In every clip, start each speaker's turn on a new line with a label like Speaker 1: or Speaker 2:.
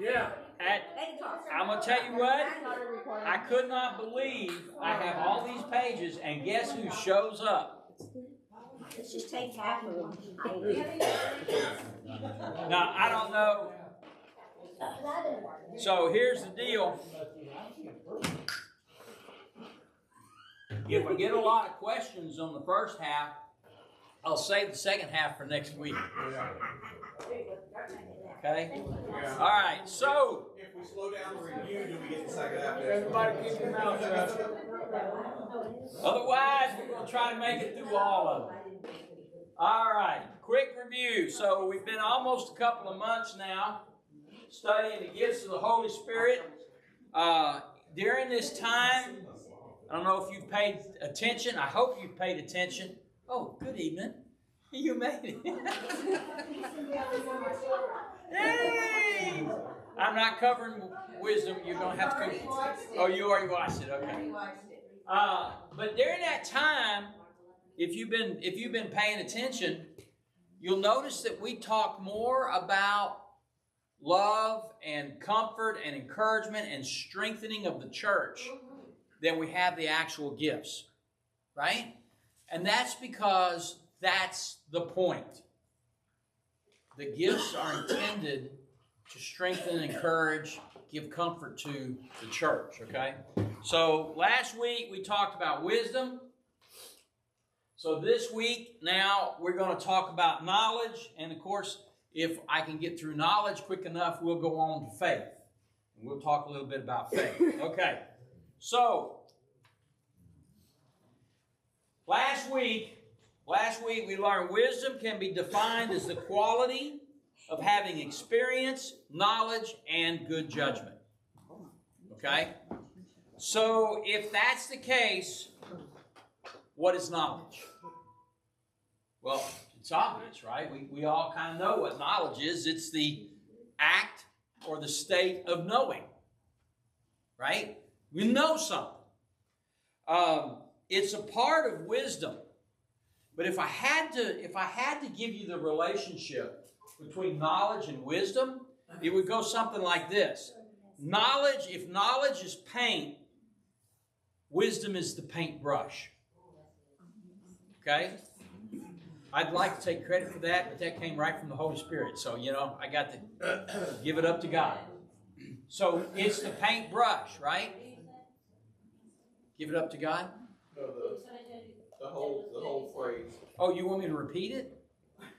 Speaker 1: Yeah. I'm going to tell you what, I could not believe I have all these pages, and guess who shows up?
Speaker 2: Let's just take half of them.
Speaker 1: Now, I don't know. So here's the deal. If I get a lot of questions on the first half, I'll save the second half for next week. Okay? All right, so.
Speaker 3: If we slow down the review, do we get the second half?
Speaker 1: Everybody keep your mouth shut. Otherwise, we're going to try to make it through all of them. All right, quick review. So we've been almost a couple of months now studying the gifts of the Holy Spirit. During this time, I don't know if you've paid attention. I hope you've paid attention. Oh, good evening. You made it. Hey! I'm not covering wisdom. You're going to have to go. Oh, you already watched it. Okay. But during that time, if you've been paying attention, you'll notice that we talk more about love and comfort and encouragement and strengthening of the church than we have the actual gifts, right? And that's because that's the point. The gifts are intended to strengthen, encourage, give comfort to the church, okay? So last week we talked about wisdom. So this week now we're going to talk about knowledge. And of course, if I can get through knowledge quick enough, we'll go on to faith. And we'll talk a little bit about faith. Okay. So last week we learned wisdom can be defined as the quality of having experience, knowledge, and good judgment. Okay? So if that's the case, what is knowledge? Well, it's obvious, right? We all kind of know what knowledge is. It's the act or the state of knowing, right? We know something. It's a part of wisdom. But if I had to give you the relationship between knowledge and wisdom, it would go something like this. Knowledge, if knowledge is paint, wisdom is the paintbrush. Okay? I'd like to take credit for that, but that came right from the Holy Spirit. So, I got to give it up to God. So, it's the paintbrush, right? Give it up to God?
Speaker 3: No, the whole phrase.
Speaker 1: Oh, you want me to repeat it?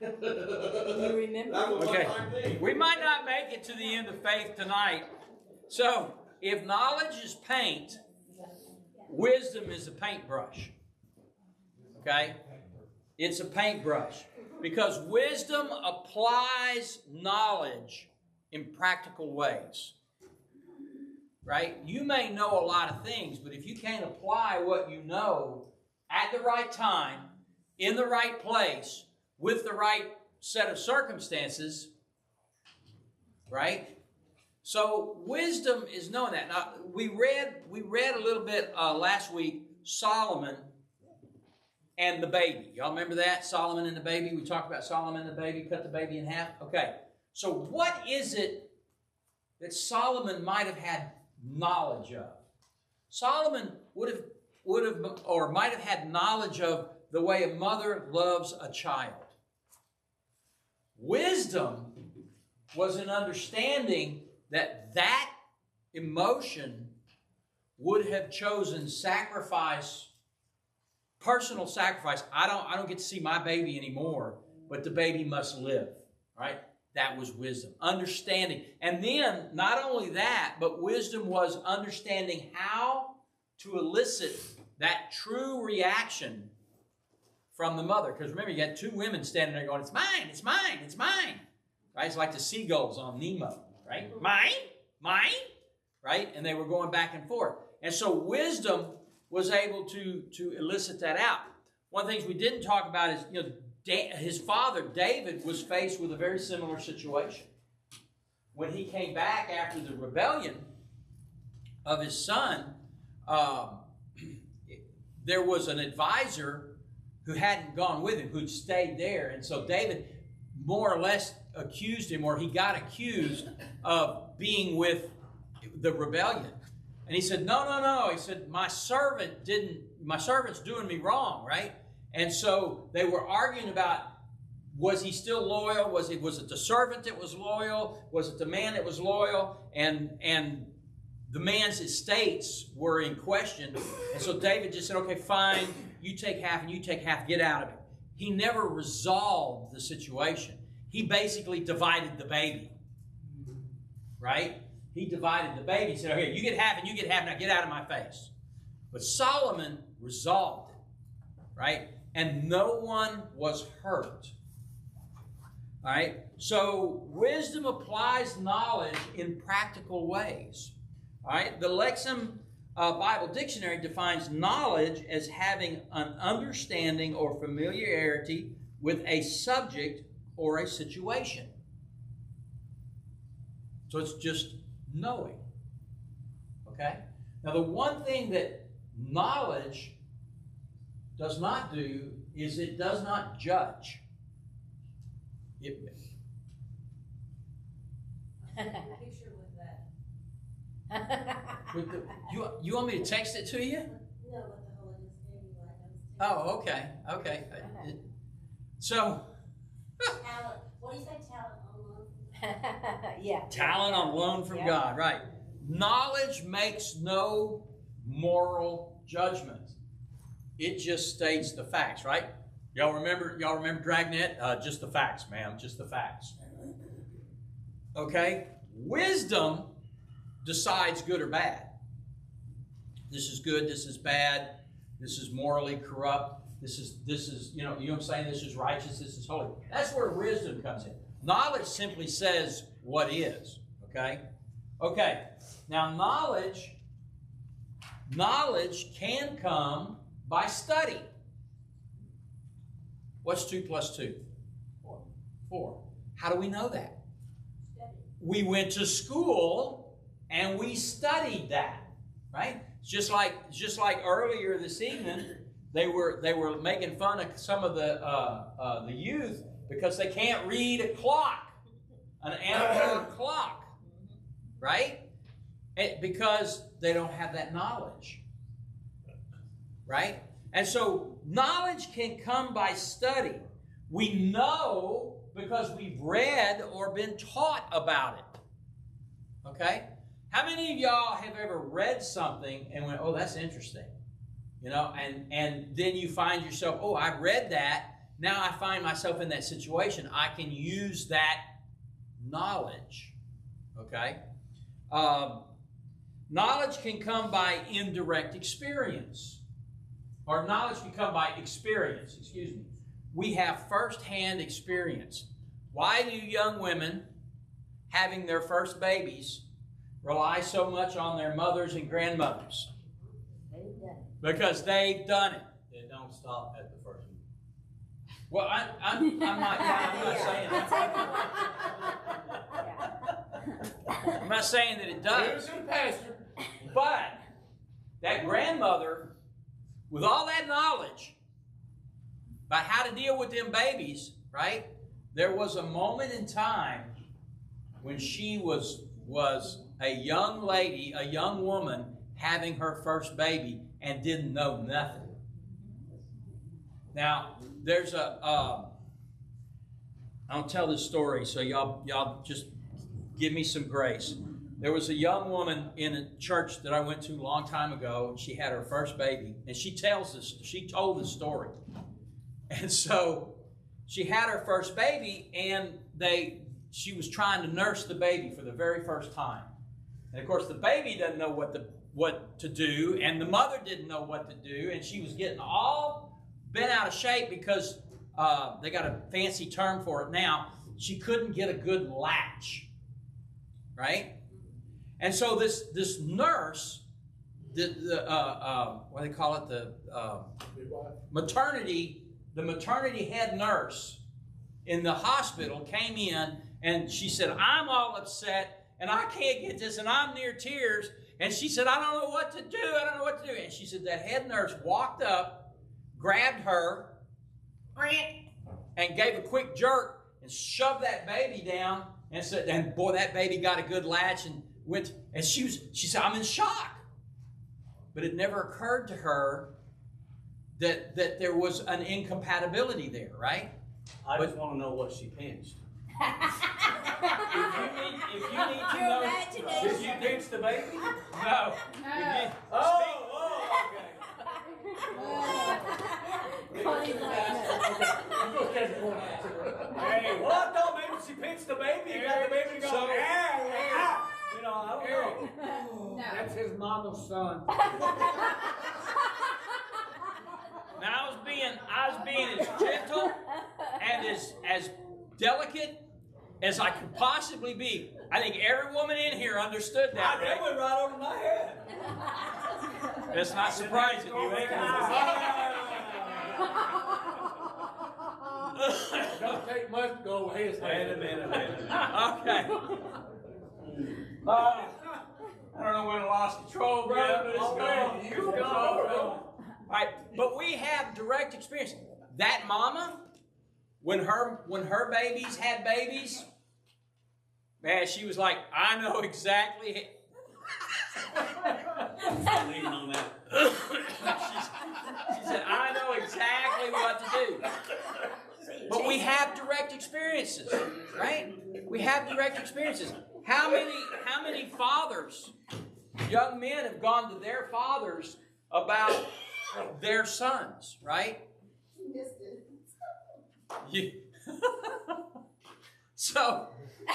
Speaker 2: You remember?
Speaker 1: Okay. We might not make it to the end of faith tonight. So, if knowledge is paint, wisdom is a paintbrush. Okay? It's a paintbrush. Because wisdom applies knowledge in practical ways. Right? You may know a lot of things, but if you can't apply what you know at the right time, in the right place, with the right set of circumstances, right? So wisdom is knowing that. Now, we read a little bit last week, Solomon and the baby. Y'all remember that? Solomon and the baby? We talked about Solomon and the baby, cut the baby in half. Okay. So what is it that Solomon might have had knowledge of? Solomon would have or might have had knowledge of the way a mother loves a child. Wisdom was an understanding that emotion would have chosen sacrifice, personal sacrifice. I don't get to see my baby anymore, but the baby must live, right? That was wisdom. Understanding. And then, not only that, but wisdom was understanding how to elicit that true reaction from the mother. Because remember, you had two women standing there going, it's mine, it's mine, it's mine. Right? It's like the seagulls on Nemo, right? Mine, mine, right? And they were going back and forth. And so wisdom was able to elicit that out. One of the things we didn't talk about is, his father, David, was faced with a very similar situation. When he came back after the rebellion of his son, there was an advisor who hadn't gone with him, who'd stayed there. And so David more or less accused him, or he got accused of being with the rebellion. And he said, no. He said, my servant's doing me wrong, right? And so they were arguing about, was he still loyal? Was it the servant that was loyal? Was it the man that was loyal? And the man's estates were in question. And so David just said, okay, fine, you take half and you take half, get out of it. He never resolved the situation. He basically divided the baby, right? He divided the baby. He said, okay, you get half and you get half, now get out of my face. But Solomon resolved it, right? And no one was hurt. All right? So wisdom applies knowledge in practical ways. All right? The Lexham Bible Dictionary defines knowledge as having an understanding or familiarity with a subject or a situation. So it's just knowing. Okay? Now the one thing that knowledge does not do is it does not judge.
Speaker 4: Picture with that.
Speaker 1: You want me to text it to you?
Speaker 4: No, what the Holy Ghost gave you, like
Speaker 1: Oh, okay. So,
Speaker 4: talent. What do you say, talent on loan?
Speaker 2: Yeah.
Speaker 1: talent on loan from
Speaker 2: Yeah.
Speaker 1: God, right? Knowledge makes no moral judgment. It just states the facts, right? Y'all remember Dragnet? Just the facts, ma'am. Just the facts. Okay? Wisdom decides good or bad. This is good, this is bad, this is morally corrupt, this is you know what I'm saying, this is righteous, this is holy. That's where wisdom comes in. Knowledge simply says what is, okay? Okay, now knowledge can come by study. What's 2 plus 2? 4. How do we know that?
Speaker 4: Study.
Speaker 1: We went to school and we studied that, right? Just like earlier this evening, they were making fun of some of the youth because they can't read a clock, an analog clock, right? Because they don't have that knowledge, right? And so knowledge can come by study. We know because we've read or been taught about it. Okay? How many of y'all have ever read something and went, oh, that's interesting? You know, and then you find yourself, oh, I read that. Now I find myself in that situation. I can use that knowledge. Okay? Knowledge can come by indirect experience. Or knowledge can come by experience, excuse me. We have firsthand experience. Why do young women having their first babies rely so much on their mothers and grandmothers? Because they've done it.
Speaker 3: It don't stop at the first one.
Speaker 1: Well, I'm not saying that. I'm not saying that it does. But that grandmother, with all that knowledge about how to deal with them babies, right? There was a moment in time when she was a young lady, a young woman having her first baby and didn't know nothing. Now, there's I'll tell this story, so y'all just give me some grace. There was a young woman in a church that I went to a long time ago, and she had her first baby, and she told this story. And so she had her first baby, and she was trying to nurse the baby for the very first time. And of course, the baby doesn't know what to do, and the mother didn't know what to do, and she was getting all bent out of shape because they got a fancy term for it now. She couldn't get a good latch, right? And so this nurse, what do they call it, the maternity head nurse in the hospital came in, and she said, I'm all upset, and I can't get this, and I'm near tears. And she said, I don't know what to do. And she said that head nurse walked up, grabbed her, and gave a quick jerk, and shoved that baby down and said, and boy, that baby got a good latch and went, and she said, I'm in shock. But it never occurred to her that there was an incompatibility there, right?
Speaker 3: I just want to know what she pinched.
Speaker 1: If you need to
Speaker 2: Your
Speaker 1: know,
Speaker 2: imagination.
Speaker 3: Did you pinch the baby?
Speaker 1: no.
Speaker 2: Connie's like,
Speaker 3: Hey, well, I thought maybe she pinched the baby and got the baby to go,
Speaker 1: So-
Speaker 3: You know, I don't know.
Speaker 5: That's his mama's son.
Speaker 1: Now I was being as gentle and as delicate as I could possibly be. I think every woman in here understood that,
Speaker 3: That
Speaker 1: right?
Speaker 3: went right over my head.
Speaker 1: That's not surprising you, ain't it?
Speaker 5: Don't take much to go over his
Speaker 3: Wait a
Speaker 5: head.
Speaker 3: minute.
Speaker 1: Okay. I don't know when I lost control, bro, but it's gone.
Speaker 3: You go.
Speaker 1: All right, but we have direct experience. That mama, when her babies had babies, man, she was like, I know exactly.
Speaker 3: I'm leaning on that.
Speaker 1: She said, I know exactly what to do. But we have direct experiences, right? We have direct experiences. How many fathers, young men, have gone to their fathers about their sons, right? You, so
Speaker 3: I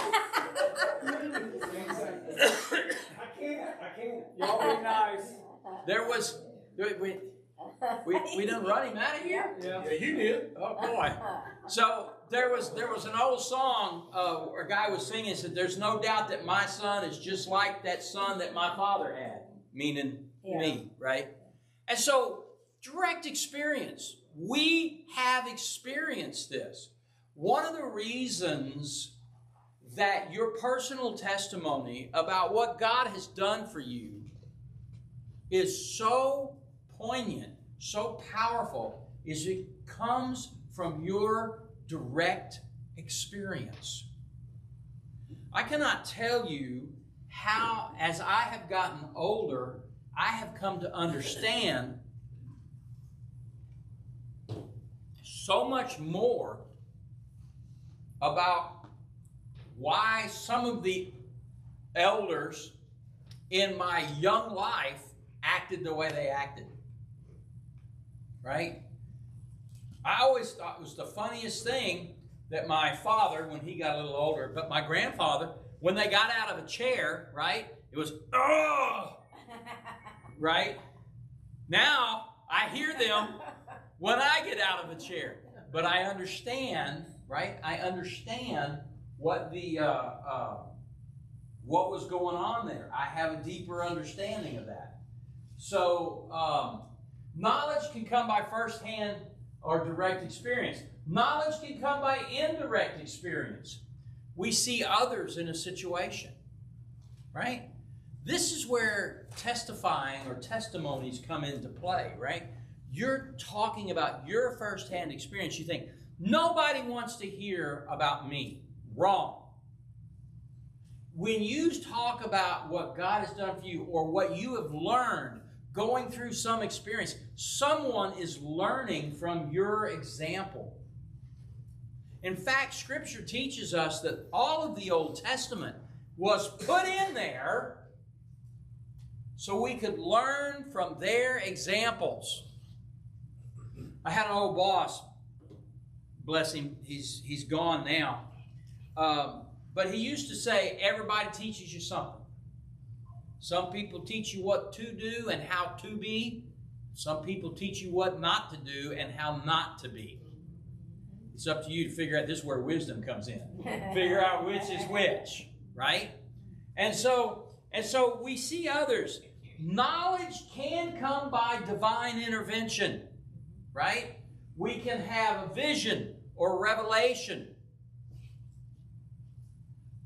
Speaker 3: can't. Y'all be nice.
Speaker 1: there was we done run him out of here.
Speaker 3: Yeah, you did.
Speaker 1: Oh boy! So there was an old song a guy was singing. Said, "There's no doubt that my son is just like that son that my father had," meaning me, right? And so direct experience. We have experienced this. One of the reasons that your personal testimony about what God has done for you is so poignant, so powerful, is it comes from your direct experience. I cannot tell you how, as I have gotten older, I have come to understand so much more about why some of the elders in my young life acted the way they acted. Right? I always thought it was the funniest thing that my father, when he got a little older, but my grandfather, when they got out of a chair, right, it was, oh, right? Now, I hear them when I get out of a chair. But I understand, right? I understand what what was going on there. I have a deeper understanding of that. So knowledge can come by firsthand or direct experience. Knowledge can come by indirect experience. We see others in a situation, right? This is where testifying or testimonies come into play, right? You're talking about your firsthand experience. You think, nobody wants to hear about me. Wrong. When you talk about what God has done for you or what you have learned going through some experience, someone is learning from your example. In fact, Scripture teaches us that all of the Old Testament was put in there so we could learn from their examples. I had an old boss, bless him, he's gone now. But he used to say, everybody teaches you something. Some people teach you what to do and how to be. Some people teach you what not to do and how not to be. It's up to you to figure out. This is where wisdom comes in. Figure out which is which, right? And so we see others. Knowledge can come by divine intervention, right? We can have a vision or revelation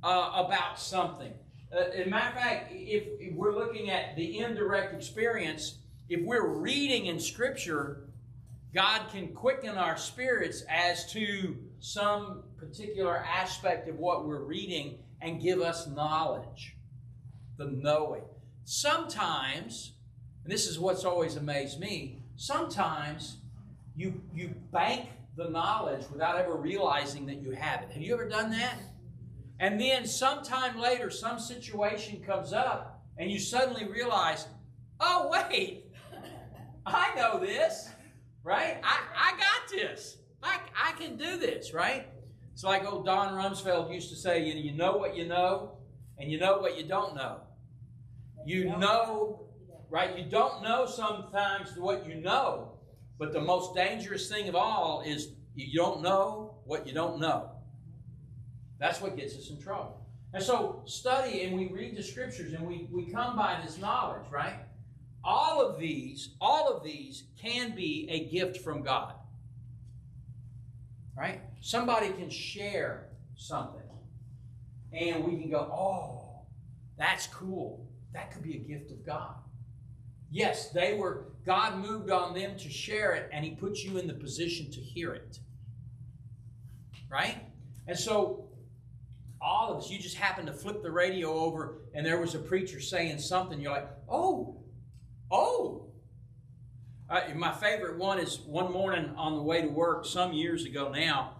Speaker 1: about something. As a matter of fact, if we're looking at the indirect experience, if we're reading in Scripture, God can quicken our spirits as to some particular aspect of what we're reading and give us knowledge, the knowing. Sometimes, and this is what's always amazed me, sometimes you bank the knowledge without ever realizing that you have it. Have you ever done that? And then sometime later, some situation comes up and you suddenly realize, oh, wait, I know this, right? I got this. I can do this, right? It's like old Don Rumsfeld used to say, you know what you know, and you know what you don't know. You know, right? You don't know sometimes what you know, but the most dangerous thing of all is you don't know what you don't know. That's what gets us in trouble. And so study and we read the scriptures and we come by this knowledge, right? All of these can be a gift from God. Right? Somebody can share something and we can go, oh, that's cool. That could be a gift of God. Yes, God moved on them to share it and he put you in the position to hear it. Right? And so all of us, you just happen to flip the radio over and there was a preacher saying something. You're like, oh. My favorite one is one morning on the way to work some years ago now.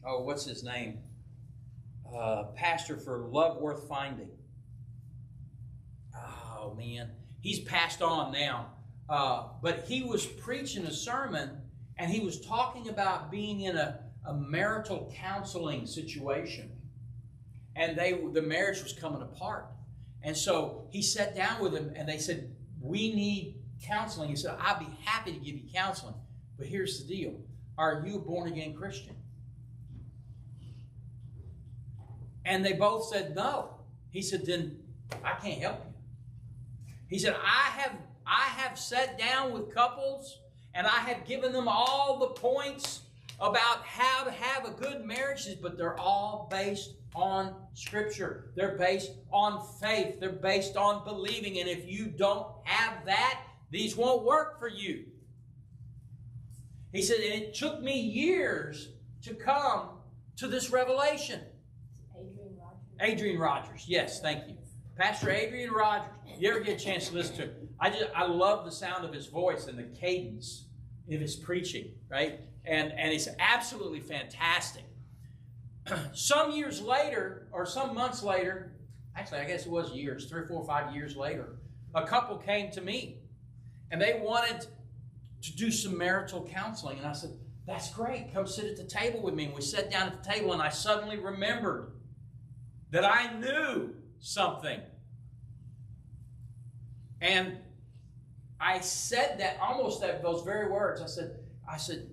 Speaker 1: What's his name? Pastor for Love Worth Finding. Oh, man. He's passed on now. But he was preaching a sermon and he was talking about being in a marital counseling situation. And the marriage was coming apart. And so he sat down with him and they said, we need counseling. He said, I'd be happy to give you counseling. But here's the deal. Are you a born-again Christian? And they both said no. He said, then I can't help you. He said, I have sat down with couples and I have given them all the points about how to have a good marriage, but they're all based on Scripture. They're based on faith. They're based on believing. And if you don't have that, these won't work for you. He said, and it took me years to come to this revelation. Adrian Rogers. Yes, thank you. Pastor Adrian Rogers. You ever get a chance to listen to him? I love the sound of his voice and the cadence of his preaching, right? And it's absolutely fantastic. Some years later, or some months later, actually I guess it was years, 3 or 4 or 5 years later, a couple came to me and they wanted to do some marital counseling. And I said, that's great. Come sit at the table with me. And we sat down at the table and I suddenly remembered that I knew something. And I said that, almost those very words. I said,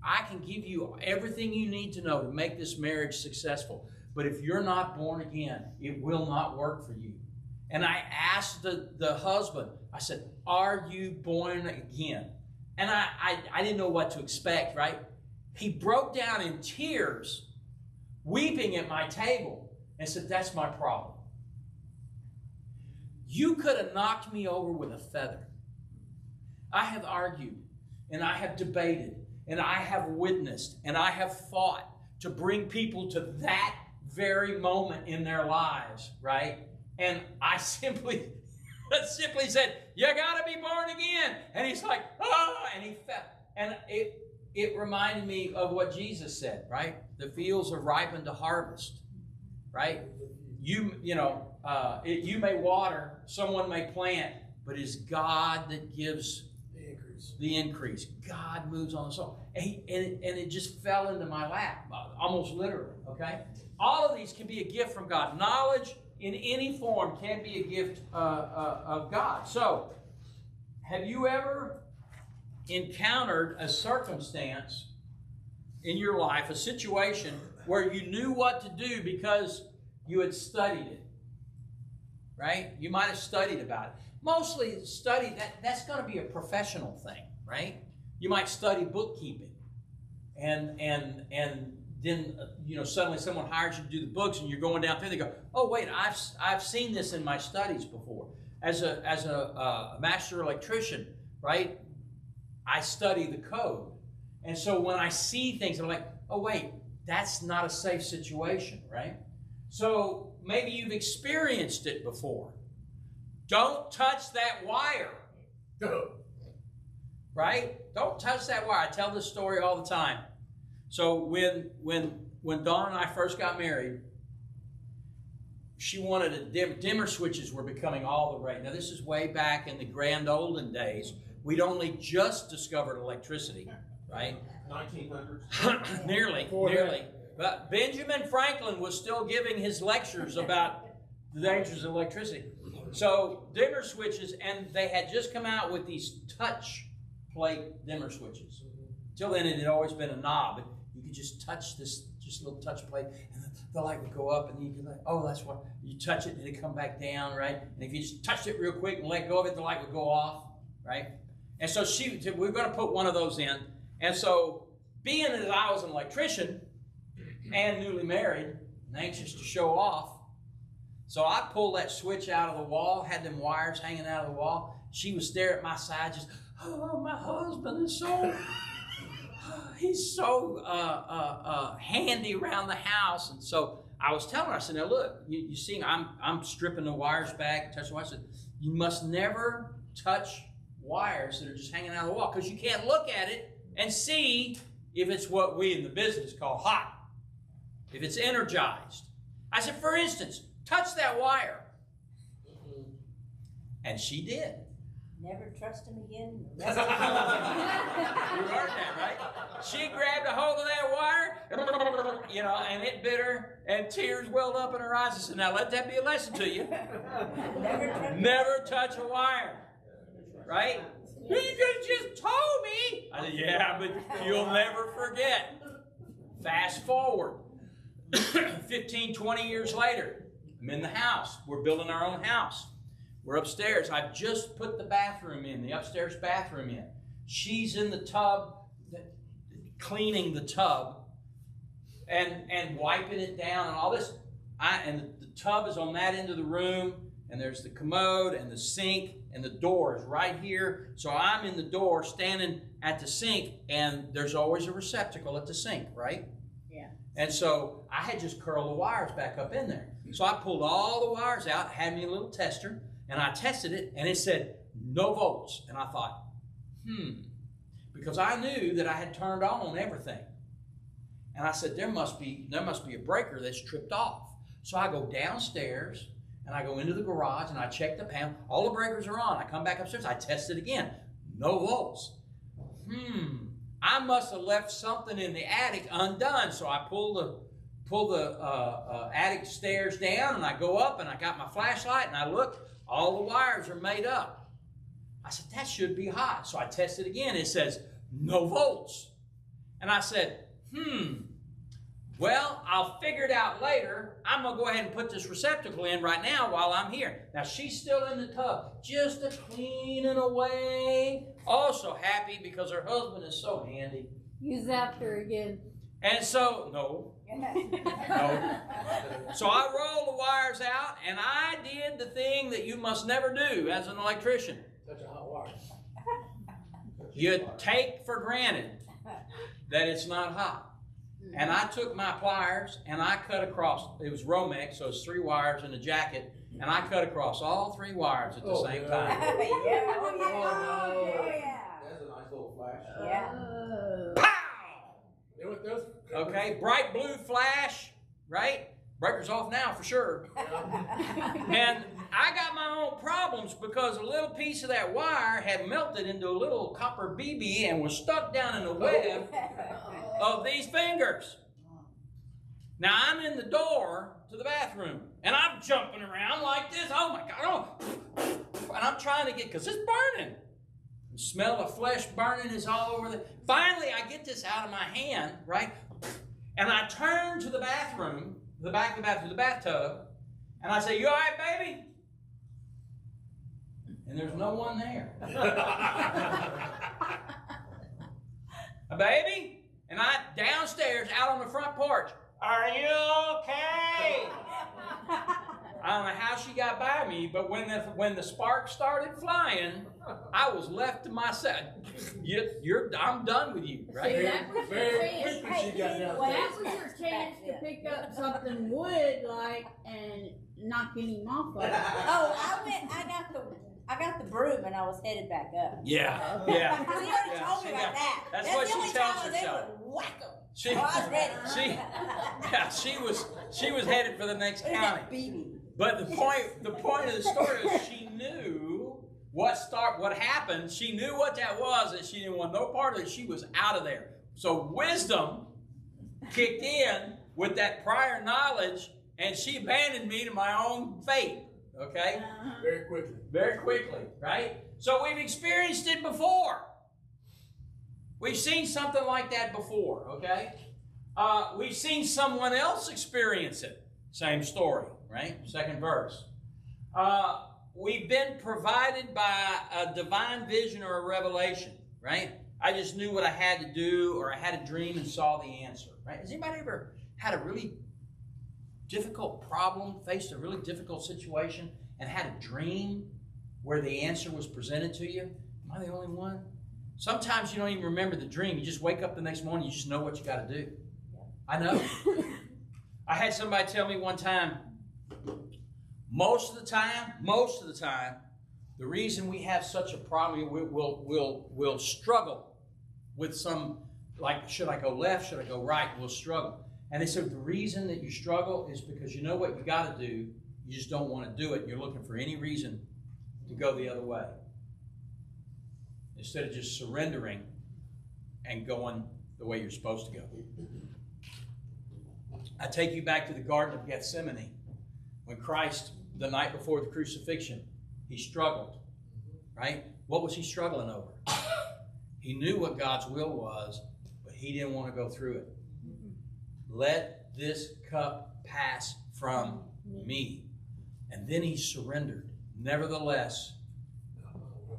Speaker 1: I can give you everything you need to know to make this marriage successful. But if you're not born again, it will not work for you. And I asked the husband, I said, are you born again? And I didn't know what to expect, right? He broke down in tears, weeping at my table, and said, that's my problem. You could have knocked me over with a feather. I have argued, and I have debated, and I have witnessed, and I have fought to bring people to that very moment in their lives, right? And I simply said, you got to be born again. And he's like, oh, and he fell. And it reminded me of what Jesus said, right? The fields are ripened to harvest, right? You may water, someone may plant, but it's God that gives the increase. God moves on the soul. And it just fell into my lap, almost literally, okay? All of these can be a gift from God. Knowledge in any form can be a gift of God. So, have you ever encountered a circumstance in your life, a situation where you knew what to do because you had studied it? Right? You might have studied about it. Mostly study, that's going to be a professional thing, right? You might study bookkeeping. And then suddenly someone hires you to do the books and you're going down through, they go, oh wait, I've seen this in my studies before. As a master electrician, right? I study the code. And so when I see things, I'm like, oh wait, that's not a safe situation, right? So maybe you've experienced it before. Don't touch that wire. Right? Don't touch that wire. I tell this story all the time. So when Dawn and I first got married, she wanted a dimmer switches were becoming all the rage. Now this is way back in the grand olden days. We'd only just discovered electricity, right?
Speaker 3: 1900s.
Speaker 1: Nearly. But Benjamin Franklin was still giving his lectures about the dangers of electricity. So dimmer switches, and they had just come out with these touch plate dimmer switches. Till then it had always been a knob. You could just touch this little touch plate, and the light would go up, and you could like, oh, that's why you touch it and it'd come back down, right? And if you just touched it real quick and let go of it, the light would go off, right? And so we're going to put one of those in. And so being that I was an electrician and newly married and anxious to show off, so I pulled that switch out of the wall, had them wires hanging out of the wall. She was there at my side, just, oh, my husband is so, he's so handy around the house. And so I was telling her, I said, now look, you see, I'm stripping the wires back, touching the wires. I said, you must never touch wires that are just hanging out of the wall, because you can't look at it and see if it's what we in the business call hot, if it's energized. I said, for instance, touch that wire. And she did.
Speaker 4: Never trust him again.
Speaker 1: You heard that, right? She grabbed a hold of that wire, you know, and it bit her, and tears welled up in her eyes. I said, now let that be a lesson to you. Never touch a wire. Right? You could have just told me. I said, yeah, but you'll never forget. Fast forward. 15, 20 years later, I'm in the house. We're building our own house. We're upstairs. I've just put the bathroom in, the upstairs bathroom in. She's in the tub, cleaning the tub and wiping it down and all this. And the tub is on that end of the room, and there's the commode and the sink, and the door is right here. So I'm in the door standing at the sink, and there's always a receptacle at the sink, right?
Speaker 2: Yeah.
Speaker 1: And so I had just curled the wires back up in there. So I pulled all the wires out, had me a little tester, and I tested it, and it said no volts. And I thought, because I knew that I had turned on everything. And I said, there must be a breaker that's tripped off. So I go downstairs, and I go into the garage, and I check the panel. All the breakers are on. I come back upstairs. I test it again. No volts. I must have left something in the attic undone. So I pull the attic stairs down, and I go up, and I got my flashlight, and I look. All the wires are made up. I said, that should be hot. So I test it again. It says no volts. And I said, well, I'll figure it out later. I'm going to go ahead and put this receptacle in right now while I'm here. Now, she's still in the tub, just a cleaning away. Also happy because her husband is so handy.
Speaker 2: You zapped her again.
Speaker 1: And so, no. So I rolled the wires out, and I did the thing that you must never do as an electrician.
Speaker 5: Such a hot wire.
Speaker 1: You take for granted that it's not hot. And I took my pliers and I cut across, it was Romex, so it's 3 wires in a jacket, and I cut across all 3 wires at the same time.
Speaker 4: Yeah, yeah.
Speaker 3: That's a nice little flash.
Speaker 4: Yeah.
Speaker 1: Pow!
Speaker 5: You know what those?
Speaker 1: Okay, bright blue flash, right? Breaker's off now for sure. And I got my own problems because a little piece of that wire had melted into a little copper BB and was stuck down in the web of these fingers. Now I'm in the door to the bathroom, and I'm jumping around like this. Oh my God. And I'm trying to get, because it's burning. The smell of flesh burning is all over the... Finally, I get this out of my hand, right? And I turn to the bathroom, the back of the bathroom, the bathtub, and I say, you all right, baby? And there's no one there. A baby? And I downstairs out on the front porch. Are you okay? I don't know how she got by me, but when the sparks started flying, I was left to myself. I'm done with you, right?
Speaker 2: See, that was your
Speaker 5: Very
Speaker 2: chance.
Speaker 5: quickly she got down.
Speaker 2: That was your chance to pick up something wood-like and knock him off of it.
Speaker 4: Oh, I got the broom and I was headed back up.
Speaker 1: Yeah.
Speaker 4: Because he already told me
Speaker 1: see,
Speaker 4: about that.
Speaker 1: that's
Speaker 4: the
Speaker 1: what she
Speaker 4: only
Speaker 1: tells
Speaker 4: time I was able
Speaker 1: herself.
Speaker 4: to whack him.
Speaker 1: She,
Speaker 4: I was ready.
Speaker 1: she was headed for the next county.
Speaker 4: BB.
Speaker 1: But the point of the story is she knew what happened. She knew what that was, and she didn't want no part of it. She was out of there. So wisdom kicked in with that prior knowledge, and she abandoned me to my own fate. Okay?
Speaker 5: Very quickly.
Speaker 1: Very quickly, right? So we've experienced it before. We've seen something like that before, okay? We've seen someone else experience it. Same story, right? Second verse. We've been provided by a divine vision or a revelation, right? I just knew what I had to do, or I had a dream and saw the answer, right? Has anybody ever had a really difficult problem, faced a really difficult situation, and had a dream where the answer was presented to you? Am I the only one? Sometimes you don't even remember the dream. You just wake up the next morning, you just know what you got to do. I know. I had somebody tell me one time, most of the time, the reason we have such a problem, we'll struggle with some, like, should I go left, should I go right? We'll struggle. And they said the reason that you struggle is because you know what you got to do, you just don't want to do it. You're looking for any reason to go the other way, instead of just surrendering and going the way you're supposed to go. I take you back to the Garden of Gethsemane. When Christ, the night before the crucifixion, he struggled, right? What was he struggling over? He knew what God's will was, but he didn't want to go through it. Let this cup pass from me. And then he surrendered. Nevertheless,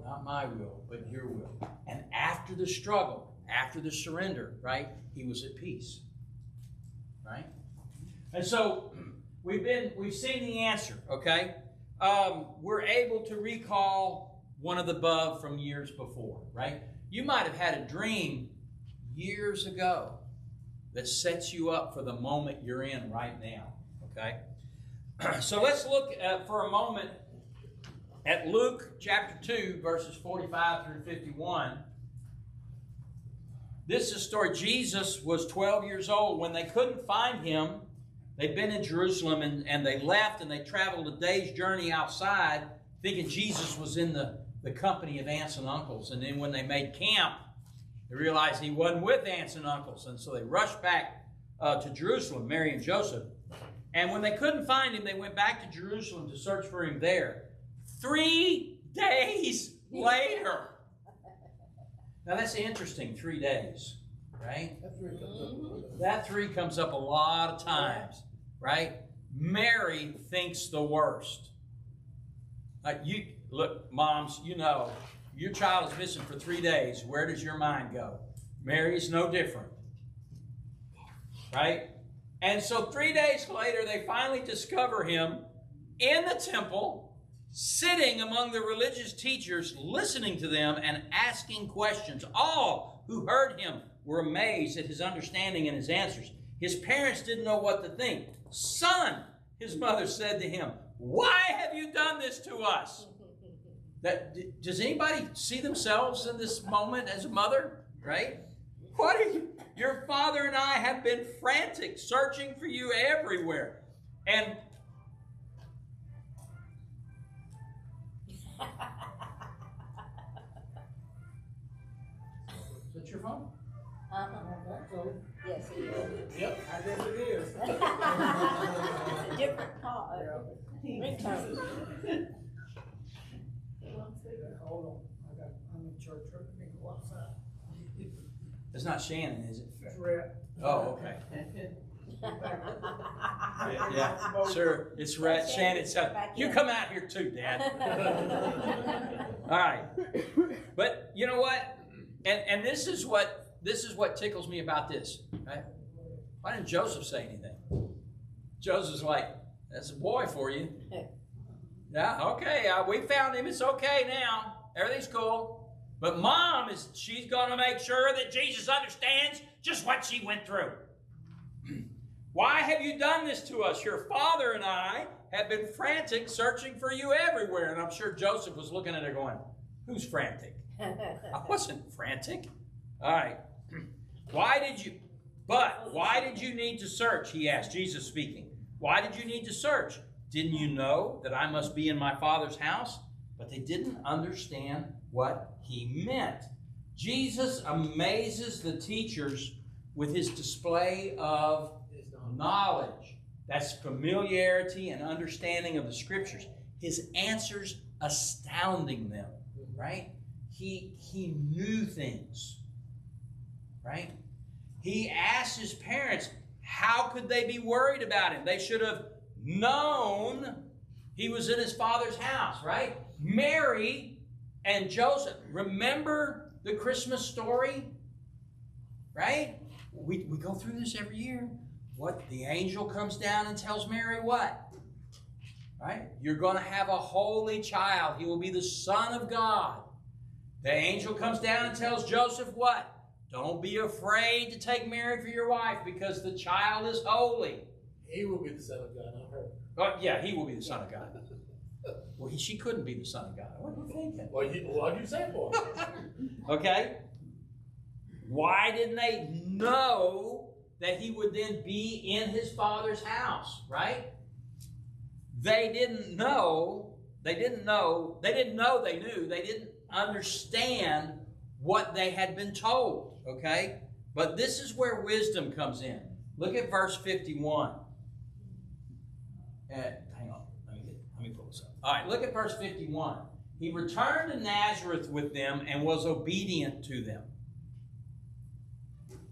Speaker 1: not my will, but your will. And after the struggle, after the surrender, right, he was at peace. Right? And so we've seen the answer, okay? We're able to recall one of the above from years before, right? You might have had a dream years ago that sets you up for the moment you're in right now, okay? So let's look for a moment at Luke chapter 2, verses 45 through 51. This is a story. Jesus was 12 years old. When they couldn't find him, they'd been in Jerusalem and they left and they traveled a day's journey outside thinking Jesus was in the company of aunts and uncles. And then when they made camp, they realized he wasn't with aunts and uncles. And so they rushed back to Jerusalem, Mary and Joseph. And when they couldn't find him, they went back to Jerusalem to search for him there. 3 days later. Now that's interesting, 3 days, right? That 3 comes up a lot of times, right? Mary thinks the worst. Look, moms, you know, your child is missing for 3 days. Where does your mind go? Mary's no different, right? And so 3 days later, they finally discover him in the temple, sitting among the religious teachers, listening to them and asking questions. All who heard him were amazed at his understanding and his answers. His parents didn't know what to think. "Son," his mother said to him, "why have you done this to us?" Does anybody see themselves in this moment as a mother? Right? What are you? Your father and I have been frantic, searching for you everywhere. And is that your phone?
Speaker 4: Yes, it is.
Speaker 5: Yep, I guess it is.
Speaker 4: It's a different call. Ringtone.
Speaker 5: Hold on. I'm in church. Let me go outside.
Speaker 1: It's not Shannon, is it?
Speaker 5: It's red.
Speaker 1: Oh, okay. Yeah, sure. It's right. Shannon, you come out here too, Dad. All right. But you know what? And this is what tickles me about this. Right? Why didn't Joseph say anything? Joseph's like, That's a boy for you. Yeah, okay. We found him. It's okay now. Everything's cool. But Mom, she's going to make sure that Jesus understands just what she went through. Why have you done this to us? Your father and I have been frantic, searching for you everywhere. And I'm sure Joseph was looking at her going, who's frantic? I wasn't frantic. All right. Why did you need to search? He asked, Jesus speaking. Why did you need to search? Didn't you know that I must be in my Father's house? But they didn't understand what he meant. Jesus amazes the teachers with his display of knowledge. That's familiarity and understanding of the scriptures. His answers astounding them, right? He knew things, right? He asked his parents, how could they be worried about him? They should have known he was in his Father's house, right? Mary and Joseph. Remember the Christmas story? Right? We go through this every year. What? The angel comes down and tells Mary what? Right? You're going to have a holy child. He will be the Son of God. The angel comes down and tells Joseph what? Don't be afraid to take Mary for your wife because the child is holy.
Speaker 5: He will be the Son of God, not her.
Speaker 1: Oh, yeah, he will be the Son of God. Well, she couldn't be the Son of God. What are you thinking?
Speaker 5: What did you say for?
Speaker 1: Okay? Why didn't they know that he would then be in his Father's house, right? They didn't know. They knew. They didn't understand what they had been told, okay? But this is where wisdom comes in. Look at verse 51. Hang on. Let me pull this up. All right, look at verse 51. He returned to Nazareth with them and was obedient to them.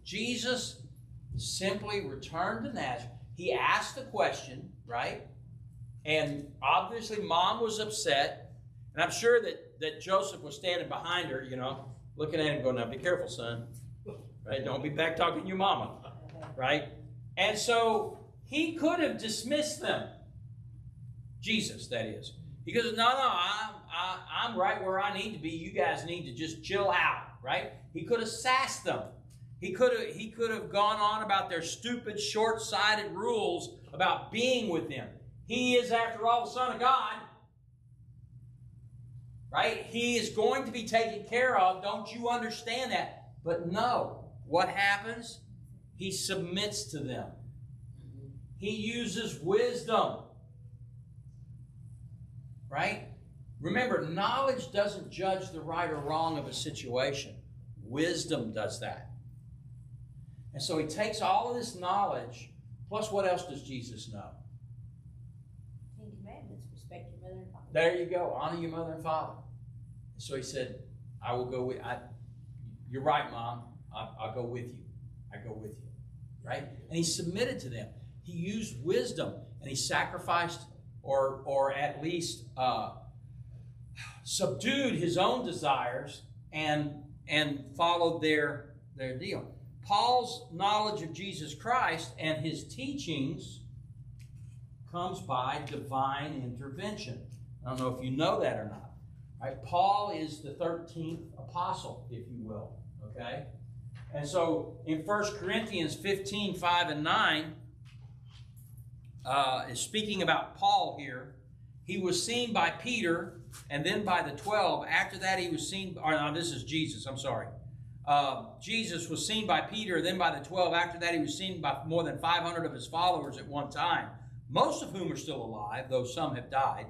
Speaker 1: Jesus simply returned to Nazareth. He asked the question, right? And obviously Mom was upset. And I'm sure that Joseph was standing behind her, looking at him going, now be careful, son. Right? Don't be back talking to your mama. Right? And so he could have dismissed them. Jesus, that is. He goes, no, I'm right where I need to be. You guys need to just chill out. Right? He could have sassed them. He could have gone on about their stupid, short-sighted rules about being with him. He is, after all, the Son of God. Right? He is going to be taken care of. Don't you understand that? But no. What happens? He submits to them. He uses wisdom. Right? Remember, knowledge doesn't judge the right or wrong of a situation. Wisdom does that. And so he takes all of this knowledge, plus what else does Jesus know?
Speaker 4: 10 Commandments, respect your mother and father.
Speaker 1: There you go. Honor your mother and father. So he said, I will go with you. You're right, Mom. I'll go with you. I go with you. Right? And he submitted to them. He used wisdom and he sacrificed or at least subdued his own desires and followed their deal. Paul's knowledge of Jesus Christ and his teachings comes by divine intervention. I don't know if you know that or not. Right? Paul is the 13th apostle, if you will. Okay? And so in 1 Corinthians 15, 5 and 9, is speaking about Paul here. He was seen by Peter and then by the 12. After that he was seen, this is Jesus, I'm sorry. Jesus was seen by Peter, then by the 12. After that, he was seen by more than 500 of his followers at one time, most of whom are still alive, though some have died.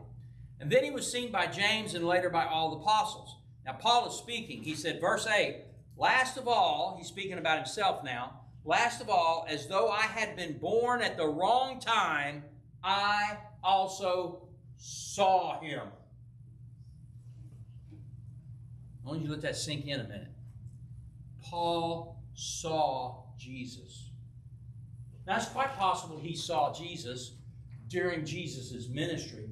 Speaker 1: And then he was seen by James and later by all the apostles. Now, Paul is speaking. He said, verse 8, last of all, he's speaking about himself now, last of all, as though I had been born at the wrong time, I also saw him. I want you to let that sink in a minute. Paul saw Jesus. Now, it's quite possible he saw Jesus during Jesus' ministry,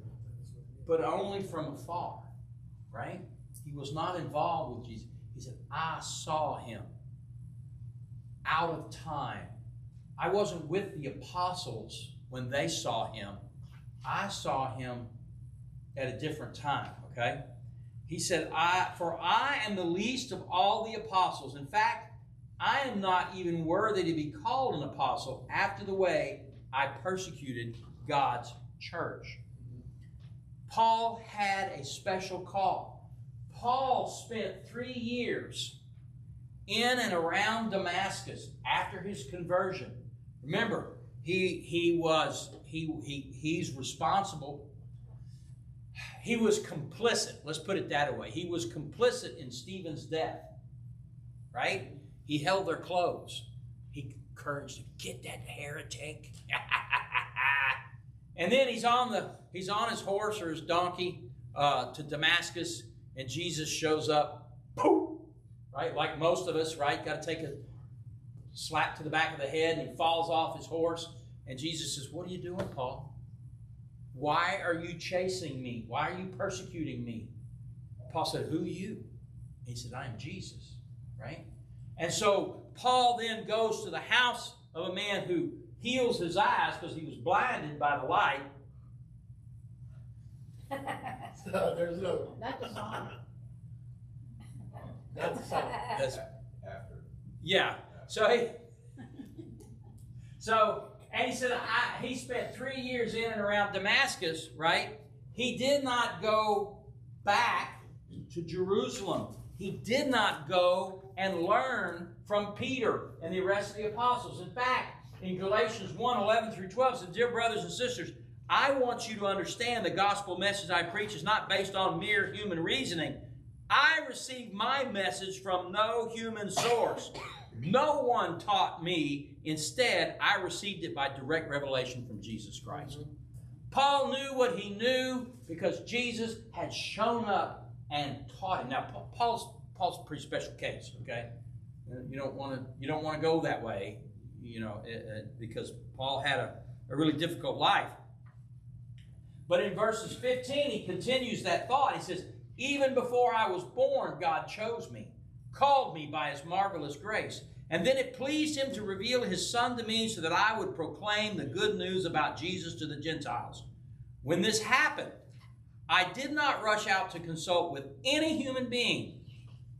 Speaker 1: but only from afar, right? He was not involved with Jesus. He said, I saw him out of time. I wasn't with the apostles when they saw him. I saw him at a different time, okay? He said, for I am the least of all the apostles. In fact, I am not even worthy to be called an apostle after the way I persecuted God's church. Paul had a special call. Paul spent 3 years in and around Damascus after his conversion. Remember, he's responsible. He was complicit. Let's put it that way. He was complicit in Stephen's death. Right? He held their clothes. He encouraged them, get that heretic. And then he's on his horse or his donkey to Damascus, and Jesus shows up. Poof! Right? Like most of us, right? Got to take a slap to the back of the head, and he falls off his horse. And Jesus says, what are you doing, Paul? Why are you chasing me? Why are you persecuting me? Paul said, who are you? He said, I am Jesus. Right? And so Paul then goes to the house of a man who heals his eyes because he was blinded by the light.
Speaker 5: There's no.
Speaker 2: That's a song.
Speaker 5: That's a song.
Speaker 1: That's,
Speaker 3: After.
Speaker 1: yeah. And he said he spent 3 years in and around Damascus, right? He did not go back to Jerusalem. He did not go and learn from Peter and the rest of the apostles. In fact, in Galatians 1:11 through 12, it says, dear brothers and sisters, I want you to understand the gospel message I preach is not based on mere human reasoning. I received my message from no human source. No one taught me. Instead, I received it by direct revelation from Jesus Christ. Paul knew what he knew because Jesus had shown up and taught him. Now, Paul's a pretty special case, okay? You don't want to go that way, because Paul had a really difficult life. But in verses 15, he continues that thought. He says, even before I was born, God chose me, called me by his marvelous grace. And then it pleased him to reveal his Son to me so that I would proclaim the good news about Jesus to the Gentiles. When this happened, I did not rush out to consult with any human being,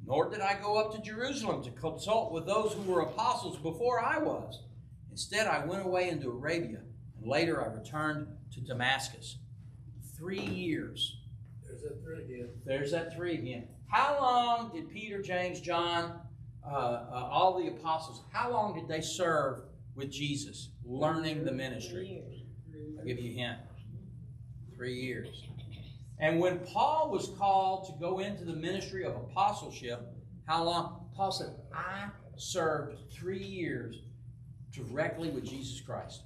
Speaker 1: nor did I go up to Jerusalem to consult with those who were apostles before I was. Instead, I went away into Arabia, and later I returned to Damascus. 3 years.
Speaker 5: There's that 3 again.
Speaker 1: There's that 3 again. How long did Peter, James, John, all the apostles, how long did they serve with Jesus, learning the ministry? I'll give you a hint. 3 years. And when Paul was called to go into the ministry of apostleship, how long? Paul said, I served 3 years directly with Jesus Christ.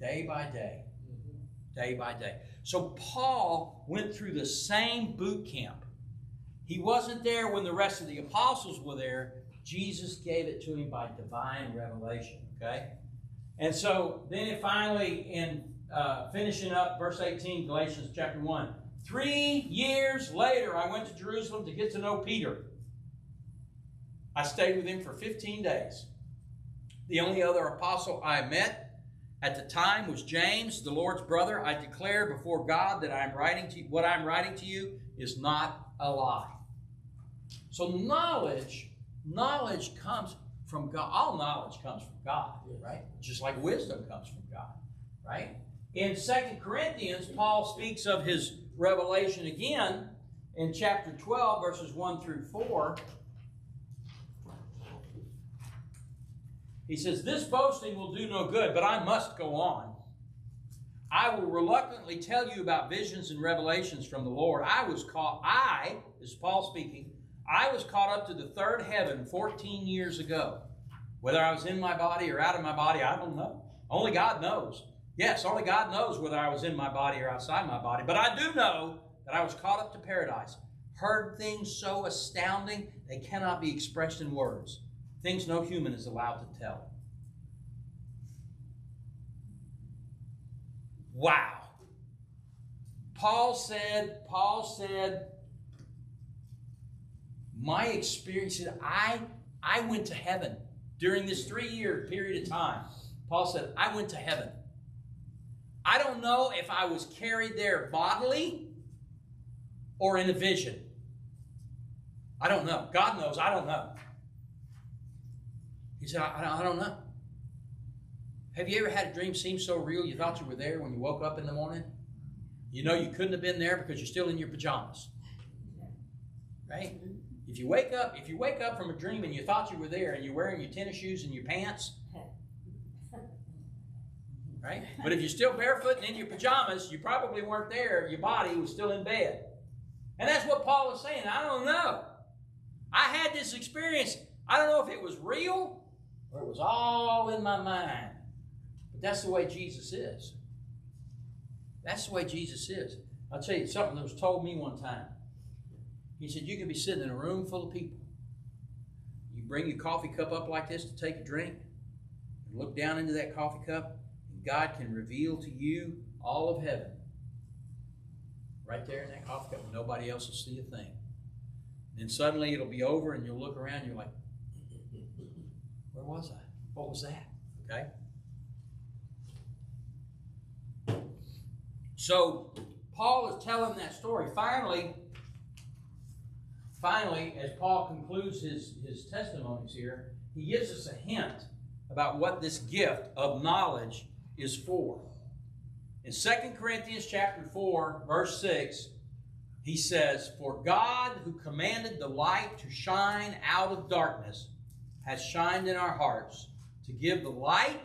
Speaker 1: Day by day. Day by day. So Paul went through the same boot camp. He wasn't there when the rest of the apostles were there. Jesus gave it to him by divine revelation, okay? And so then it finally, in finishing up verse 18, Galatians chapter 1, 3 years later, I went to Jerusalem to get to know Peter. I stayed with him for 15 days. The only other apostle I met at the time was James, the Lord's brother. I declare before God that what I'm writing to you is not a lie. So knowledge comes from God. All knowledge comes from God, right? Just like wisdom comes from God, right? In 2 Corinthians, Paul speaks of his revelation again in chapter 12, verses 1 through 4. He says, this boasting will do no good, but I must go on. I will reluctantly tell you about visions and revelations from the Lord. This is Paul speaking, I was caught up to the third heaven 14 years ago. Whether I was in my body or out of my body, I don't know. Only God knows. Yes, only God knows whether I was in my body or outside my body. But I do know that I was caught up to paradise. Heard things so astounding they cannot be expressed in words. Things no human is allowed to tell. Wow. Paul said, my experience, I went to heaven during this 3-year period of time. Paul said, I went to heaven. I don't know if I was carried there bodily or in a vision. I don't know. God knows. I don't know. He said, I don't know. Have you ever had a dream seem so real you thought you were there when you woke up in the morning? You know you couldn't have been there because you're still in your pajamas. Right? If you wake up from a dream and you thought you were there and you're wearing your tennis shoes and your pants, right? But if you're still barefoot and in your pajamas, you probably weren't there. Your body was still in bed. And that's what Paul is saying. I don't know. I had this experience. I don't know if it was real or it was all in my mind. But that's the way Jesus is. That's the way Jesus is. I'll tell you something that was told me one time. He said, you can be sitting in a room full of people. You bring your coffee cup up like this to take a drink and look down into that coffee cup, and God can reveal to you all of heaven right there in that coffee cup. Nobody else will see a thing. And then suddenly it'll be over and you'll look around and you're like, where was I? What was that? Okay? So Paul is telling that story. Finally, as Paul concludes his testimonies here, he gives us a hint about what this gift of knowledge is for. In 2 Corinthians chapter 4, verse 6, he says, for God, who commanded the light to shine out of darkness, has shined in our hearts to give the light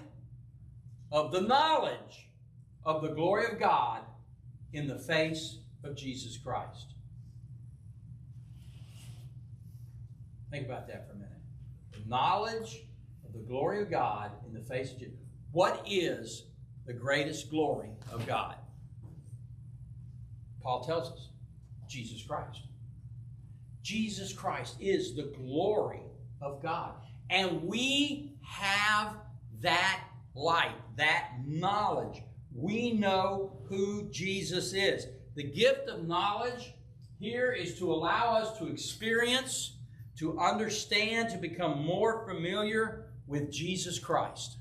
Speaker 1: of the knowledge of the glory of God in the face of Jesus Christ. Think about that for a minute. The knowledge of the glory of God in the face of Jesus. What is the greatest glory of God? Paul tells us, Jesus Christ. Jesus Christ is the glory of God. And we have that light, that knowledge. We know who Jesus is. The gift of knowledge here is to allow us to experience, to understand, to become more familiar with Jesus Christ.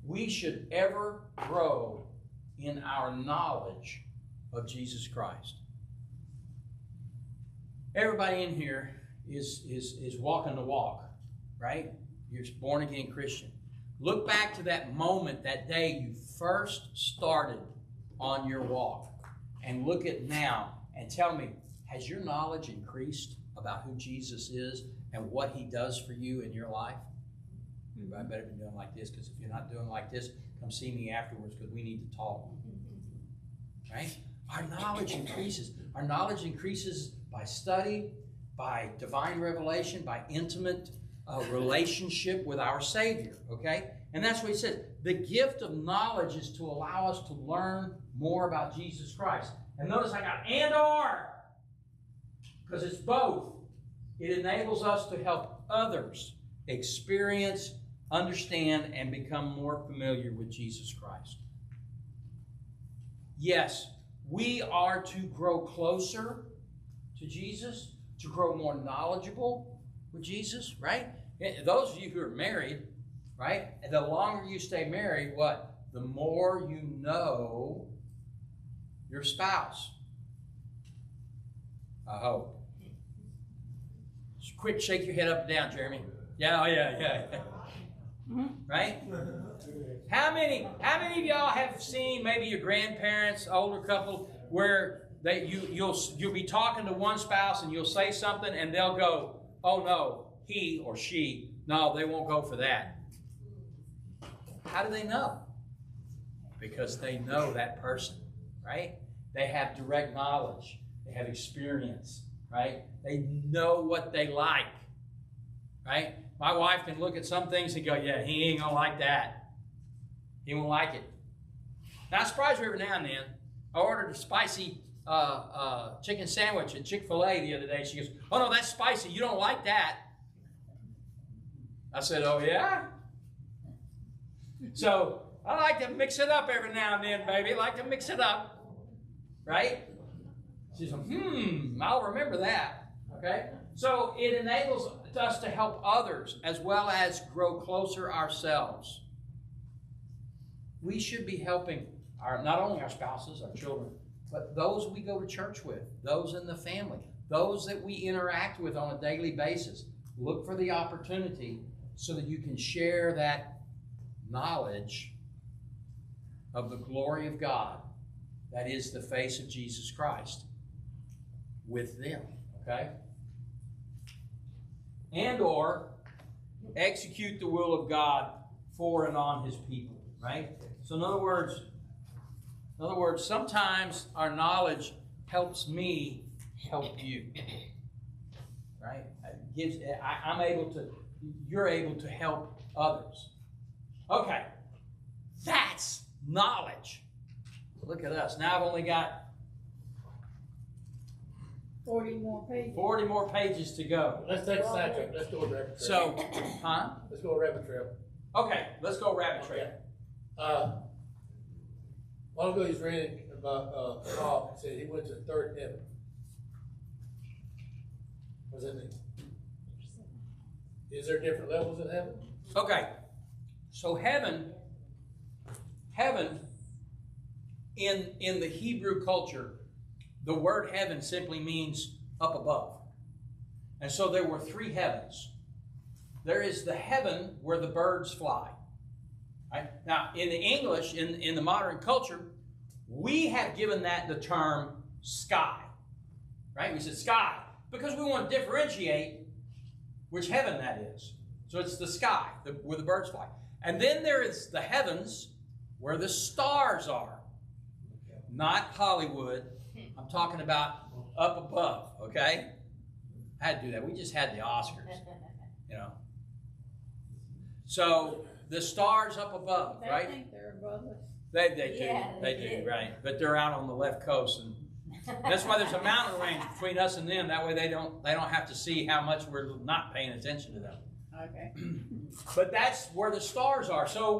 Speaker 1: We should ever grow in our knowledge of Jesus Christ. Everybody in here is walking the walk, right? You're a born-again Christian. Look back to that moment, that day you first started on your walk, and look at now and tell me, has your knowledge increased about who Jesus is and what he does for you in your life? I better be doing like this, because if you're not doing like this, come see me afterwards, because we need to talk. Right? Our knowledge increases. Our knowledge increases by study, by divine revelation, by intimate relationship with our Savior. Okay? And that's what he says. The gift of knowledge is to allow us to learn more about Jesus Christ. And notice I got and or, because it's both. It enables us to help others experience, understand, and become more familiar with Jesus Christ. Yes, we are to grow closer to Jesus, to grow more knowledgeable with Jesus, right? Those of you who are married, right? The longer you stay married, what? The more you know your spouse. I hope. Just quick, shake your head up and down, Jeremy. Yeah, oh yeah. Right? How many of y'all have seen maybe your grandparents, older couple, where you'll be talking to one spouse and you'll say something and they'll go, oh no, he or she, no, they won't go for that. How do they know? Because they know that person, right? They have direct knowledge. They have experience, right? They know what they like, right? My wife can look at some things and go, yeah, he ain't gonna like that. He won't like it. Now, I surprise her every now and then. I ordered a spicy chicken sandwich at Chick-fil-A the other day. She goes, oh no, that's spicy. You don't like that. I said, oh yeah? So I like to mix it up every now and then, baby. I like to mix it up, right? She said, I'll remember that, okay? So it enables us to help others as well as grow closer ourselves. we should be helping not only our spouses, our children, but those we go to church with, those in the family, those that we interact with on a daily basis. Look for the opportunity so that you can share that knowledge of the glory of God that is the face of Jesus Christ with them, okay? And or execute the will of God for and on his people, right? So in other words, sometimes our knowledge helps me help you, right? You're able to help others. Okay, that's knowledge. Look at us. Now I've only got
Speaker 2: 40 more pages.
Speaker 1: 40 more pages to go.
Speaker 5: Let's take a side trip. Let's go a rabbit trail.
Speaker 1: So,
Speaker 5: Let's go a rabbit trail.
Speaker 1: Okay, let's go rabbit trail.
Speaker 5: A while ago he's reading about Paul. He said he went to the third heaven. What does that mean? Is there different levels in heaven?
Speaker 1: Okay, so heaven in the Hebrew culture, the word heaven simply means up above. And so there were 3 heavens. There is the heaven where the birds fly. Right? Now, in the English, in the modern culture, we have given that the term sky. Right? We said sky because we want to differentiate which heaven that is. So it's the sky where the birds fly. And then there is the heavens where the stars are. Not Hollywood. I'm talking about up above, okay? I had to do that. We just had the Oscars, you know. So the stars up above, right?
Speaker 2: I think they're above us.
Speaker 1: They do, they do, right? But they're out on the left coast, and that's why there's a mountain range between us and them. That way they don't have to see how much we're not paying attention to them.
Speaker 2: Okay.
Speaker 1: But that's where the stars are. So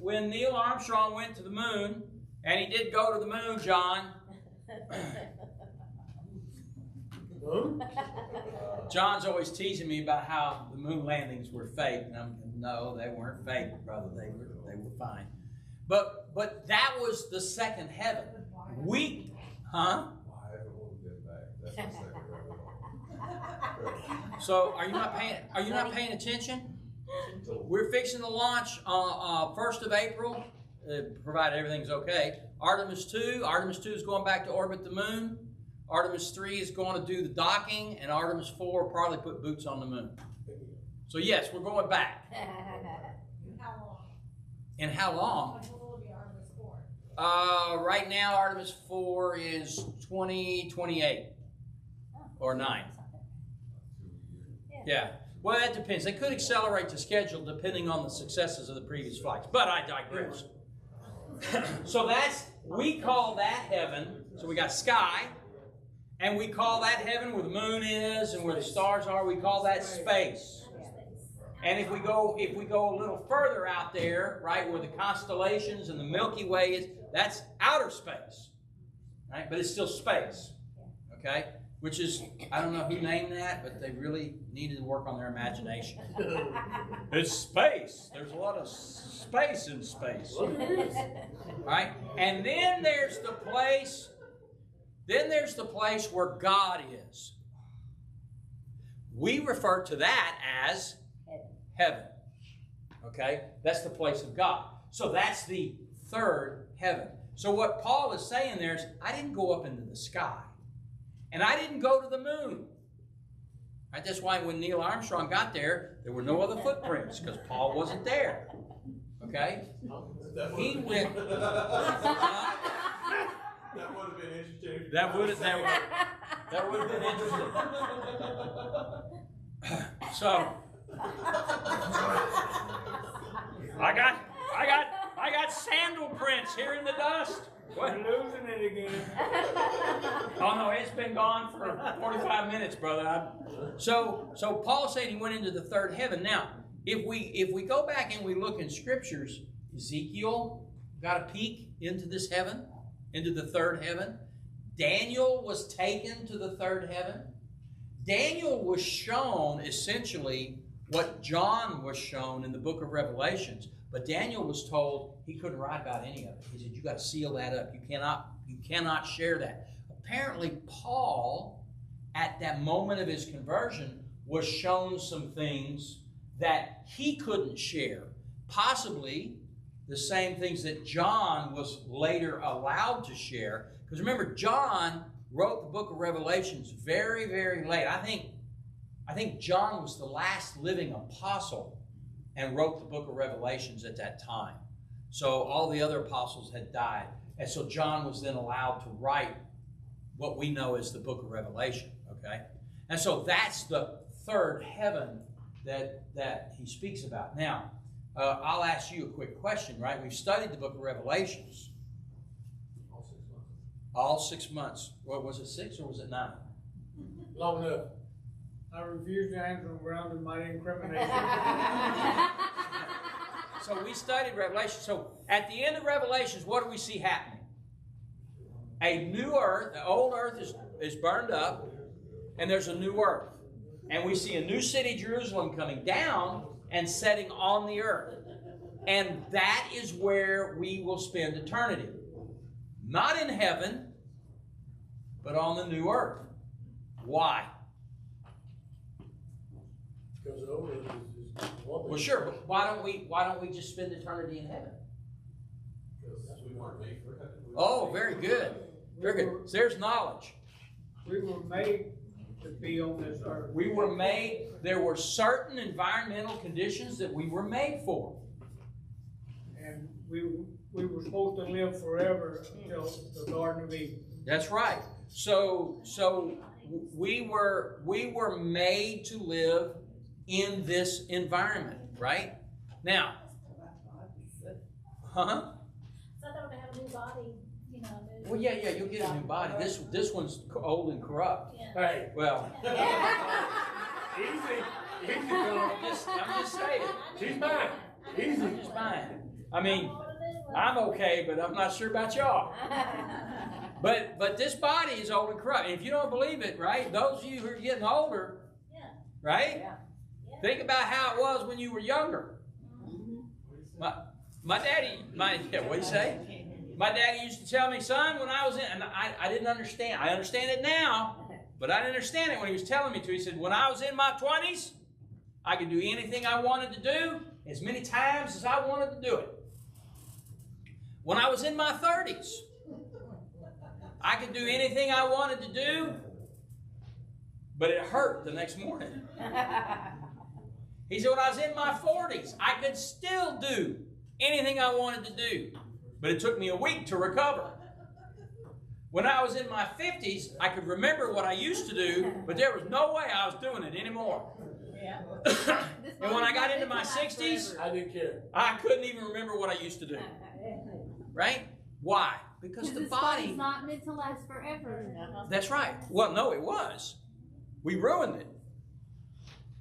Speaker 1: when Neil Armstrong went to the moon, and he did go to the moon, John. John's always teasing me about how the moon landings were fake, and no, they weren't fake, brother. They were fine. But that was the second heaven. So are you not paying attention? We're fixing to launch 1st of April, provided everything's okay. Artemis 2 is going back to orbit the moon. Artemis 3 is going to do the docking, and Artemis 4 will probably put boots on the moon. So yes, we're going back.
Speaker 4: How long?
Speaker 1: And how long?
Speaker 4: How long will be Artemis 4?
Speaker 1: Right now, Artemis 4 is 2028 or 9. Yeah. Well, that depends. They could accelerate the schedule depending on the successes of the previous flights. But I digress. So we call that heaven. So we got sky, and we call that heaven where the moon is and where the stars are. We call that space. And if we go a little further out there, right, where the constellations and the Milky Way is, that's outer space, right? But it's still space, okay? Which is, I don't know who named that, but they really needed to work on their imagination. It's space. There's a lot of space in space, right? And then there's the place. Then there's the place where God is. We refer to that as heaven. Okay? That's the place of God. So that's the third heaven. So what Paul is saying there is, I didn't go up into the sky. And I didn't go to the moon. Right? That's why when Neil Armstrong got there were no other footprints, because Paul wasn't there. Okay? He went...
Speaker 6: That would have been interesting.
Speaker 1: That would have been interesting. So I got sandal prints here in the dust.
Speaker 3: What, losing it again?
Speaker 1: Oh no, it's been gone for 45 minutes, brother. So Paul said he went into the third heaven. Now, if we go back and we look in scriptures, Ezekiel got a peek into this heaven, into the third heaven. Daniel was taken to the third heaven. Daniel was shown essentially what John was shown in the book of Revelations, But Daniel was told he couldn't write about any of it. He said, you got to seal that up. You cannot share that. Apparently, Paul, at that moment of his conversion, was shown some things that he couldn't share. Possibly the same things that John was later allowed to share. Because remember, John wrote the book of Revelations very, very late. I think John was the last living apostle and wrote the book of Revelations at that time. So all the other apostles had died. And so John was then allowed to write what we know as the book of Revelation. Okay? And so that's the third heaven that he speaks about. Now, I'll ask you a quick question, right? We've studied the book of Revelations. All 6 months. What was it, 6 or was it 9?
Speaker 5: Long enough.
Speaker 3: I refuse to answer around in my incrimination.
Speaker 1: So we studied Revelation. So at the end of Revelations, what do we see happening? A new earth. The old earth is burned up, and there's a new earth. And we see a new city, Jerusalem, coming down and setting on the earth. And that is where we will spend eternity. Not in heaven, but on the new earth. Why?
Speaker 5: Because the old earth is one thing.
Speaker 1: Well, sure, but why don't we just spend eternity in heaven?
Speaker 6: Because we weren't made for heaven.
Speaker 1: Oh, very good. Very good. So there's knowledge.
Speaker 3: We were made to be on this earth.
Speaker 1: We were made, there were certain environmental conditions that we were made for.
Speaker 3: And we were supposed to live forever until the Garden of Eden.
Speaker 1: That's right. So we were made to live in this environment, right? Now, huh?
Speaker 4: So I thought they have a new body, you know.
Speaker 1: Well, yeah, you'll get a new body. This one's old and corrupt.
Speaker 4: Yeah.
Speaker 5: Hey,
Speaker 1: Well,
Speaker 5: easy,
Speaker 1: I'm just saying.
Speaker 5: She's mine. Easy.
Speaker 1: I'm just fine. I mean, I'm okay, but I'm not sure about y'all. But this body is old and corrupt. And if you don't believe it, right, those of you who are getting older, right?
Speaker 4: Yeah.
Speaker 1: Think about how it was when you were younger. My daddy, what'd you say? My daddy used to tell me, son, when I was in, and I didn't understand. I understand it now, but I didn't understand it when he was telling me to. He said, when I was in my 20s, I could do anything I wanted to do as many times as I wanted to do it. When I was in my 30s, I could do anything I wanted to do, but it hurt the next morning. He said, when I was in my 40s, I could still do anything I wanted to do, but it took me a week to recover. When I was in my 50s, I could remember what I used to do, but there was no way I was doing it anymore.
Speaker 2: Yeah.
Speaker 1: And when I got into my 60s,
Speaker 5: I didn't care.
Speaker 1: I couldn't even remember what I used to do. Right? Why? Because the
Speaker 7: this
Speaker 1: body...
Speaker 7: body's not meant to last forever.
Speaker 1: That's right. Well, no, it was. We ruined it.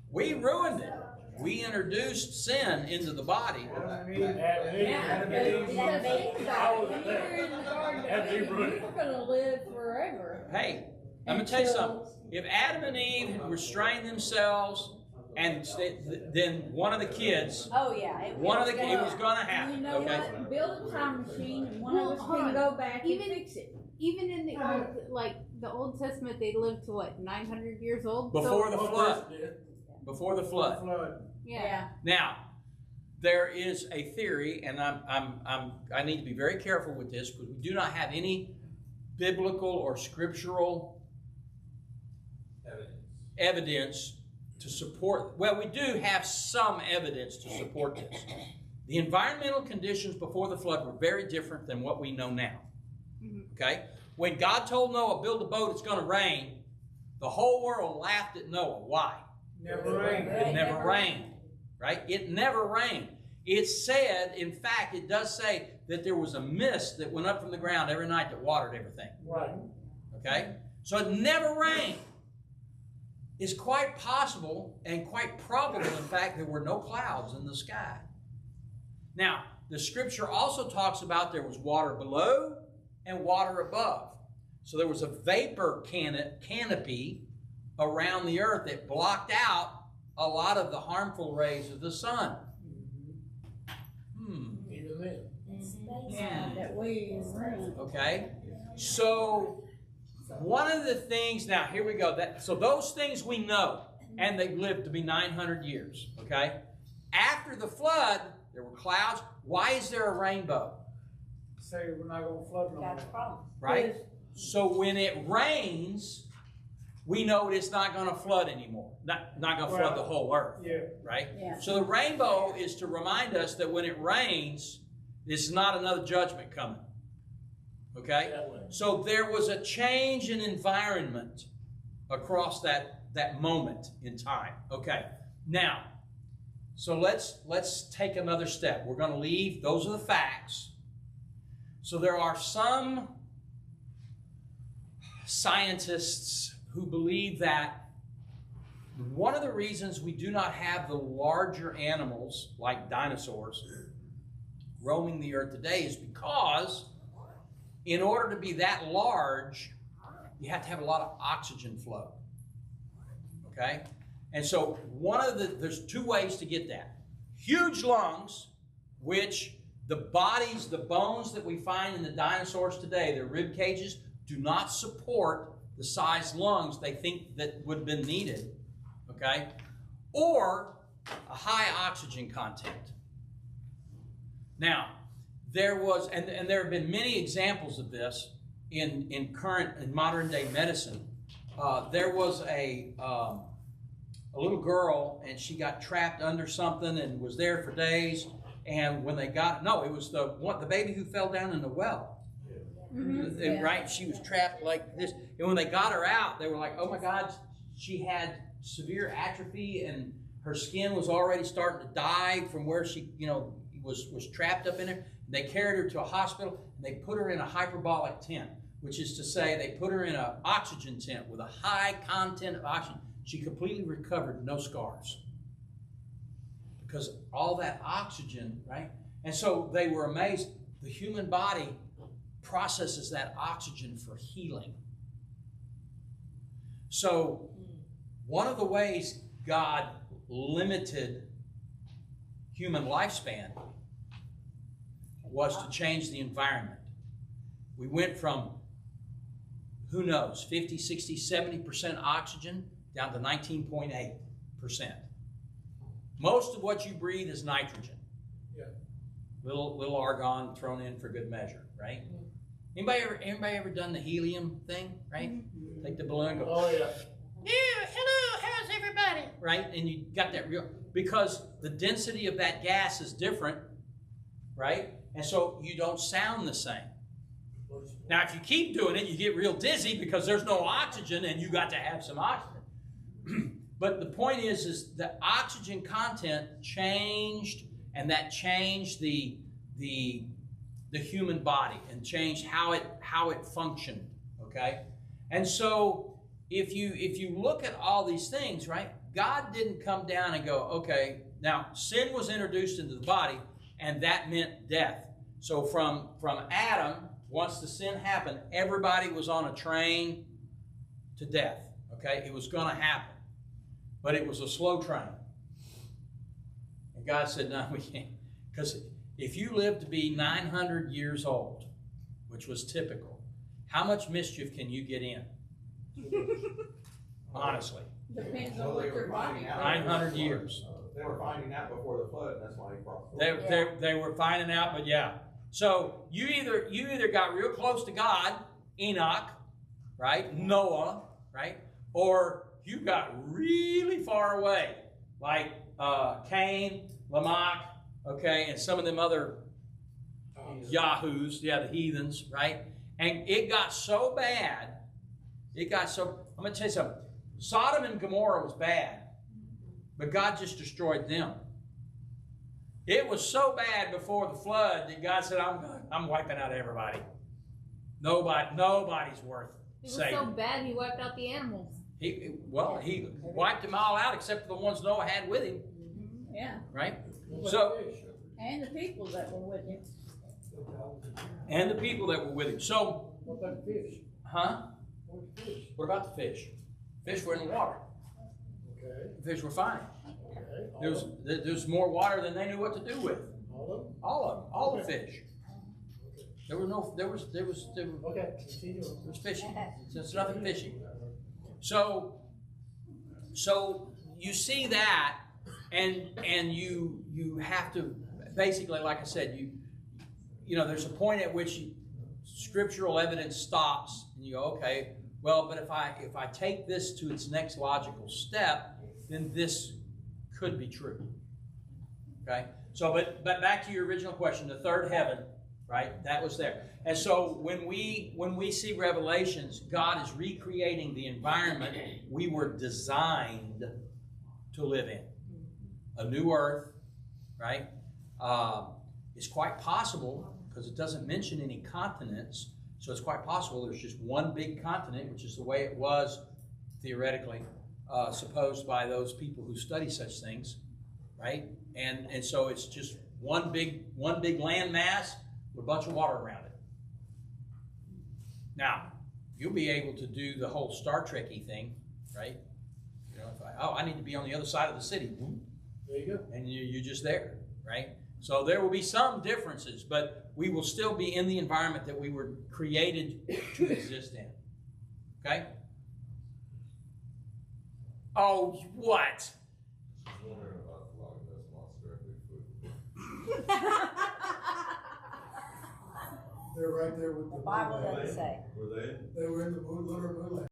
Speaker 1: We ruined it. We introduced sin into the body.
Speaker 3: Adam and Eve.
Speaker 5: I was there. Adam and Eve ruined it.
Speaker 2: We're gonna live forever.
Speaker 1: Hey, I'm going to tell you something. If Adam and Eve had restrained themselves, and then one of the kids,
Speaker 4: Oh, yeah.
Speaker 1: it was going to happen.
Speaker 2: You know
Speaker 1: Okay?
Speaker 2: what? Build a time machine and one of us
Speaker 7: Hold
Speaker 2: can
Speaker 7: on.
Speaker 2: go back and
Speaker 7: Even-
Speaker 2: fix it.
Speaker 7: Even in the Old Testament, they lived to what, 900 years old?
Speaker 1: Before
Speaker 7: So,
Speaker 1: the flood. Before the flood.
Speaker 7: yeah.
Speaker 1: Now, there is a theory, and I need to be very careful with this, because we do not have any biblical or scriptural evidence to support. Well, we do have some evidence to support this. The environmental conditions before the flood were very different than what we know now. Okay? When God told Noah, build a boat, it's going to rain, the whole world laughed at Noah. Why?
Speaker 3: Never rained.
Speaker 1: It never rained. Right? It never rained. It said, in fact, it does say that there was a mist that went up from the ground every night that watered everything.
Speaker 5: Right.
Speaker 1: Okay? So it never rained. It's quite possible and quite probable, in fact, there were no clouds in the sky. Now, the scripture also talks about there was water below and water above. So there was a vapor canopy around the earth that blocked out a lot of the harmful rays of the sun.
Speaker 2: Yeah, that we run.
Speaker 1: Okay? So, one of the things, now here we go. So those things we know, and they lived to be 900 years. Okay? After the flood, there were clouds. Why is there a rainbow?
Speaker 3: Say we're not gonna flood no more.
Speaker 4: Got a problem.
Speaker 1: Right? So when it rains, we know it's not going to flood anymore. Not going to flood the whole earth.
Speaker 3: Yeah.
Speaker 1: Right?
Speaker 2: Yeah.
Speaker 1: So the rainbow is to remind us that when it rains, it's not another judgment coming. Okay? So there was a change in environment across that moment in time. Okay. Now, so let's take another step. We're going to leave, those are the facts. So there are some scientists who believe that one of the reasons we do not have the larger animals like dinosaurs roaming the earth today is because in order to be that large, you have to have a lot of oxygen flow. Okay? And so there's two ways to get that. Huge lungs, which the bones that we find in the dinosaurs today, their rib cages, do not support the size lungs they think that would have been needed, okay? Or a high oxygen content. Now, there was, and there have been many examples of this in modern day medicine. There was a little girl, and she got trapped under something and was there for days. And when they got, no, it was the baby who fell down in the well.
Speaker 2: Mm-hmm.
Speaker 1: Right? She was trapped like this. And when they got her out, they were like, oh my God, she had severe atrophy and her skin was already starting to die from where she, was trapped up in there. They carried her to a hospital and they put her in a hyperbolic tent, which is to say they put her in an oxygen tent with a high content of oxygen. She completely recovered, no scars. Because all that oxygen, right? And so they were amazed. The human body processes that oxygen for healing. So one of the ways God limited human lifespan was to change the environment. We went from, who knows, 50, 60, 70% oxygen down to 19.8%. Most of what you breathe is nitrogen.
Speaker 5: Yeah.
Speaker 1: Little argon thrown in for good measure, right? Anybody ever done the helium thing, right? Mm-hmm. Take the balloon and go,
Speaker 5: oh yeah.
Speaker 1: yeah, hello, how's everybody? Right? And you got that real, because the density of that gas is different, right? And so you don't sound the same. Now, if you keep doing it, you get real dizzy because there's no oxygen and you got to have some oxygen. But the point is the oxygen content changed, and that changed the human body and changed how it functioned. Okay, and so if you look at all these things, right? God didn't come down and go, okay, now sin was introduced into the body, and that meant death. So from Adam, once the sin happened, everybody was on a train to death. Okay, it was going to happen. But it was a slow train. And God said, no, we can't. Because if you live to be 900 years old, which was typical, how much mischief can you get in? Honestly.
Speaker 2: Depends on what your body.
Speaker 1: 900 years.
Speaker 6: They were finding out before the flood, and that's why he crossed.
Speaker 1: They were finding out, but yeah. So you either got real close to God, Enoch, right? Noah, right? Or you got really far away, like Cain, Lamech, okay, and some of them other yahoos, the heathens, right? And it got so bad, I'm going to tell you something. Sodom and Gomorrah was bad, but God just destroyed them. It was so bad before the flood that God said, I'm wiping out everybody. Nobody's worth saving.
Speaker 7: It was so bad he wiped out the animals.
Speaker 1: He wiped them all out except for the ones Noah had with him.
Speaker 2: Yeah.
Speaker 1: Right? So,
Speaker 2: and the people that were with him.
Speaker 1: and the people that were with him. So,
Speaker 5: What about the fish?
Speaker 1: huh?
Speaker 5: What's the fish?
Speaker 1: What about the fish? Fish were in the water.
Speaker 5: Okay.
Speaker 1: The fish were fine.
Speaker 5: Okay.
Speaker 1: There's more water than they knew what to do with.
Speaker 5: All of them?
Speaker 1: All of them. All the fish. There was
Speaker 5: Okay, continue.
Speaker 1: fishing. There's nothing fishy. So you see that, and you have to basically, like I said, you know, there's a point at which scriptural evidence stops, and you go, okay, well, but if I take this to its next logical step, then this could be true. Okay? So, but back to your original question, the third heaven, right? That was there. And so when we see Revelations, God is recreating the environment we were designed to live in. A new earth, right? It's quite possible, because it doesn't mention any continents, so it's quite possible there's just one big continent, which is the way it was theoretically supposed by those people who study such things, right? And so it's just one big land mass with a bunch of water around it. Now, you'll be able to do the whole Star Trek-y thing, right? You know, I need to be on the other side of the city.
Speaker 5: There you go.
Speaker 1: And you're just there, right? So there will be some differences, but we will still be in the environment that we were created to exist in. Okay? Oh, what?
Speaker 6: I was wondering about the Loch Ness Monster and Bigfoot.
Speaker 5: They're right there with the
Speaker 8: The Bible doesn't say.
Speaker 6: Were they?
Speaker 5: They were in the lunar moonlight.